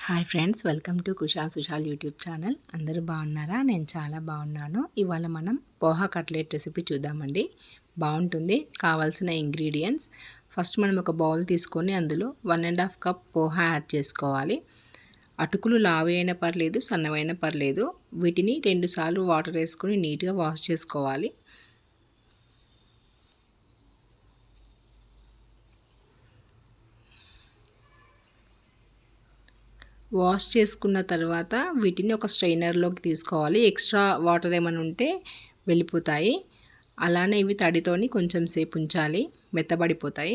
Hi friends, welcome to Kushal Sushal YouTube channel. అందరూ బాగున్నారా? నేను చాలా బాగున్నాను. ఇవాళ మనం పోహా కట్లెట్ రెసిపీ చూద్దామండి. బాగుంటుంది. కావాల్సిన ఇంగ్రీడియంట్స్, ఫస్ట్ మనం ఒక బౌల్ తీసుకొని అందులో 1.5 కప్ పోహా యాడ్ చేసుకోవాలి. అటుకులు లావు అయినా పర్లేదు, సన్నమైనా పర్లేదు. వీటిని 2 సార్లు వాటర్ వేసుకొని నీట్గా వాష్ చేసుకోవాలి. వాష్ చేసుకున్న తర్వాత వీటిని ఒక స్ట్రైనర్లోకి తీసుకోవాలి. ఎక్స్ట్రా వాటర్ ఏమైనా ఉంటే వెళ్ళిపోతాయి. అలానే ఇవి తడితోని కొంచెం సేపు ఉంచాలి, మెత్తబడిపోతాయి.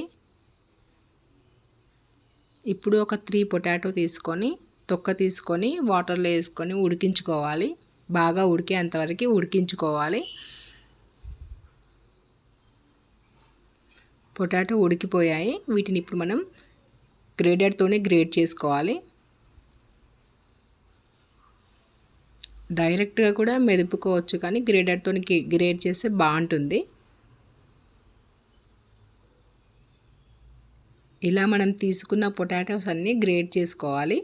ఇప్పుడు ఒక 3 పొటాటో తీసుకొని తొక్క తీసుకొని వాటర్లో వేసుకొని ఉడికించుకోవాలి. బాగా ఉడికేంతవరకు ఉడికించుకోవాలి. పొటాటో ఉడికిపోయాయి. వీటిని ఇప్పుడు మనం గ్రేటర్తోనే గ్రేట్ చేసుకోవాలి. డైరెక్ట్గా కూడా మెదుపుకోవచ్చు, కానీ గ్రేటర్తో గ్రేట్ చేస్తే బాగుంటుంది. ఇలా మనం తీసుకున్న పొటాటోస్ అన్నీ గ్రేట్ చేసుకోవాలి.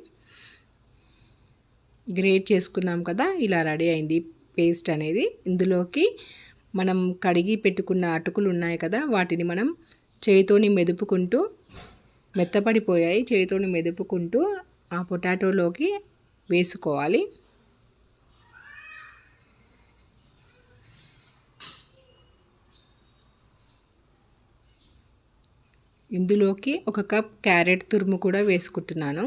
గ్రేట్ చేసుకున్నాం కదా, ఇలా రెడీ అయింది పేస్ట్ అనేది. ఇందులోకి మనం కడిగి పెట్టుకున్న అటుకులు ఉన్నాయి కదా, వాటిని మనం చేతితోని మెదుపుకుంటూ, మెత్తపడిపోయాయి, చేతితోని మెదుపుకుంటూ ఆ పొటాటోలోకి వేసుకోవాలి. ఇందులోకి 1 కప్ క్యారెట్ తురుము కూడా వేసుకుంటున్నాను.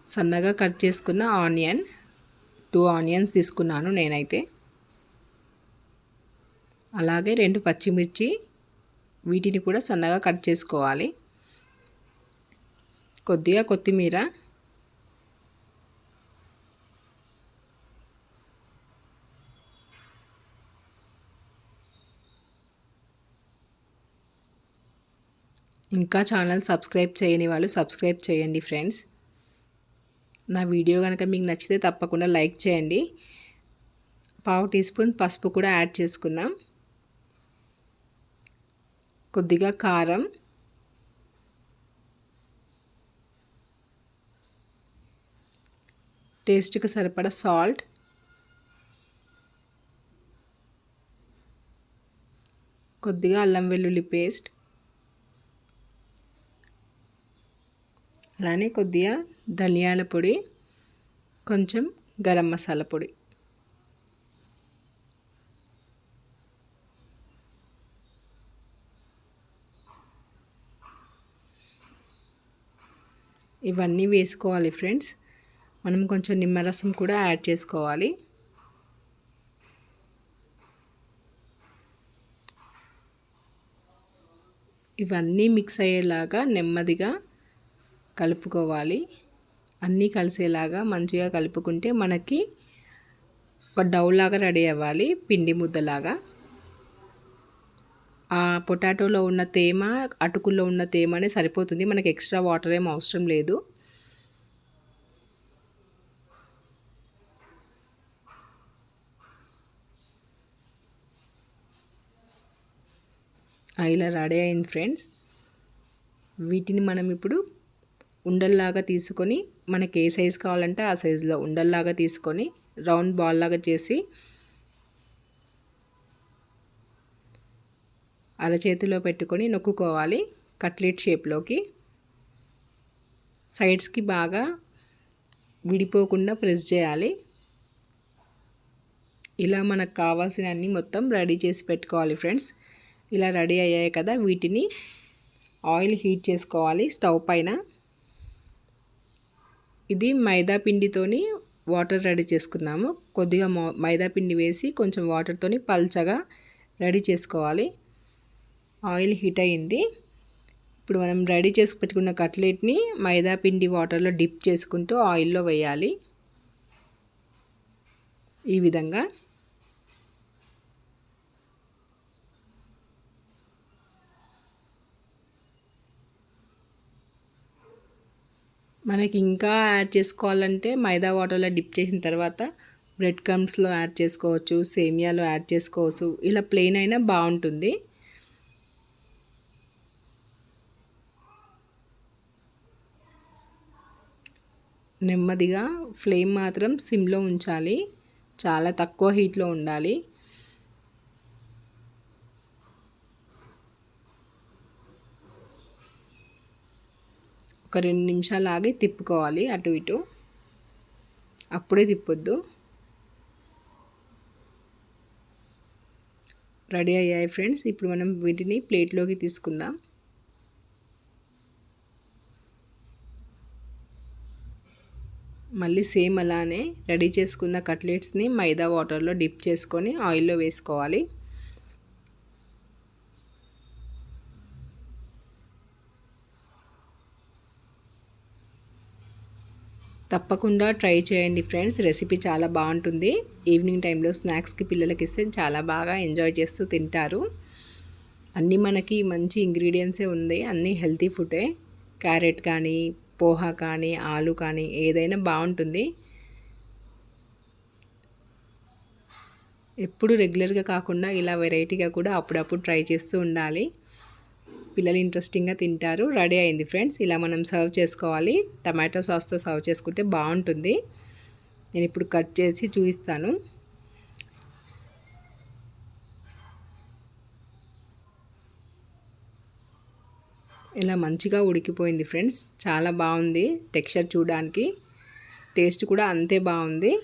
సన్నగా కట్ చేసుకున్న ఆనియన్, 2 ఆనియన్స్ తీసుకున్నాను నేనైతే. అలాగే 2 పచ్చిమిర్చి, వీటిని కూడా సన్నగా కట్ చేసుకోవాలి. కొద్దిగా కొత్తిమీర, ఇంకా ఛానల్ సబ్స్క్రైబ్ చేయని వాళ్ళు సబ్స్క్రైబ్ చేయండి ఫ్రెండ్స్. నా వీడియో కనుక మీకు నచ్చితే తప్పకుండా లైక్ చేయండి. 1/2 టీ స్పూన్ పసుపు కూడా యాడ్ చేసుకున్నాం. కొద్దిగా కారం, టేస్ట్కి సరిపడా సాల్ట్, కొద్దిగా అల్లం వెల్లుల్లి పేస్ట్, అలానే కొద్దిగా ధనియాల పొడి, కొంచెం గరం మసాలా పొడి. ఇవన్నీ వేసుకోవాలి ఫ్రెండ్స్. మనం కొంచెం నిమ్మరసం కూడా యాడ్ చేసుకోవాలి. ఇవన్నీ మిక్స్ అయ్యేలాగా నెమ్మదిగా కలుపుకోవాలి. అన్నీ కలిసేలాగా మంచిగా కలుపుకుంటే మనకి ఒక డౌ లాగా రెడీ అవ్వాలి, పిండి ముద్దలాగా. ఆ పొటాటోలో ఉన్న తేమ, అటుకుల్లో ఉన్న తేమనే సరిపోతుంది, మనకి ఎక్స్ట్రా వాటర్ ఏం అవసరం లేదు. ఇలా రెడీ అయింది ఫ్రెండ్స్. వీటిని మనం ఇప్పుడు ఉండల్లాగా తీసుకొని, మనకి ఏ సైజు కావాలంటే ఆ సైజులో ఉండల్లాగా తీసుకొని రౌండ్ బాల్ లాగా చేసి అరచేతిలో పెట్టుకొని నొక్కుకోవాలి కట్లెట్ షేప్లోకి. సైడ్స్కి బాగా విడిపోకుండా ప్రెస్ చేయాలి. ఇలా మనకు కావాల్సిన అన్నీ మొత్తం రెడీ చేసి పెట్టుకోవాలి ఫ్రెండ్స్. ఇలా రెడీ అయ్యాయి కదా, వీటిని ఆయిల్ హీట్ చేసుకోవాలి స్టవ్ పైన. ఇది మైదా పిండితోని వాటర్ రెడీ చేసుకున్నాము. కొద్దిగా మైదా పిండి వేసి కొంచెం వాటర్తోని పల్చగా రెడీ చేసుకోవాలి. ఆయిల్ హీట్ అయ్యింది. ఇప్పుడు మనం రెడీ చేసి పెట్టుకున్న కట్లెట్ని మైదా పిండి వాటర్లో డిప్ చేసుకుంటూ ఆయిల్లో వేయాలి. ఈ విధంగా మనకి ఇంకా యాడ్ చేసుకోవాలంటే మైదా వాటర్లో డిప్ చేసిన తర్వాత బ్రెడ్ క్రమ్స్లో యాడ్ చేసుకోవచ్చు, సేమియాలో యాడ్ చేసుకోవచ్చు. ఇలా ప్లెయిన్ అయినా బాగుంటుంది. నెమ్మదిగా ఫ్లేమ్ మాత్రం సిమ్లో ఉంచాలి, చాలా తక్కువ హీట్లో ఉండాలి. ఒక 2 నిమిషాలు ఆగి తిప్పుకోవాలి అటు ఇటు, అప్పుడే తిప్పొద్దు. రెడీ అయ్యాయి ఫ్రెండ్స్. ఇప్పుడు మనం వీటిని ప్లేట్లోకి తీసుకుందాం. మళ్ళీ సేమ్ అలానే రెడీ చేసుకున్న కట్లెట్స్ని మైదా వాటర్లో డిప్ చేసుకొని ఆయిల్లో వేసుకోవాలి. తప్పకుండా ట్రై చేయండి ఫ్రెండ్స్, రెసిపీ చాలా బాగుంటుంది. ఈవినింగ్ టైంలో స్నాక్స్కి పిల్లలకి ఇస్తే చాలా బాగా ఎంజాయ్ చేస్తూ తింటారు. అన్నీ మనకి మంచి ఇంగ్రీడియంట్సే ఉంది, అన్నీ హెల్తీ ఫుడే. క్యారెట్ కానీ, పోహా కానీ, ఆలు కానీ ఏదైనా బాగుంటుంది. ఎప్పుడు రెగ్యులర్గా కాకుండా ఇలా వెరైటీగా కూడా అప్పుడప్పుడు ట్రై చేస్తూ ఉండాలి. పిల్లలు ఇంట్రెస్టింగ్గా తింటారు. రెడీ అయింది ఫ్రెండ్స్. ఇలా మనం సర్వ్ చేసుకోవాలి. టమాటో సాస్తో సర్వ్ చేసుకుంటే బాగుంటుంది. నేను ఇప్పుడు కట్ చేసి చూపిస్తాను. ఇలా మంచిగా ఉడికిపోయింది ఫ్రెండ్స్. చాలా బాగుంది టెక్స్చర్ చూడడానికి, టేస్ట్ కూడా అంతే బాగుంది.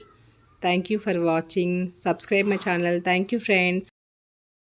Thank you for watching. Subscribe my channel. Thank you friends.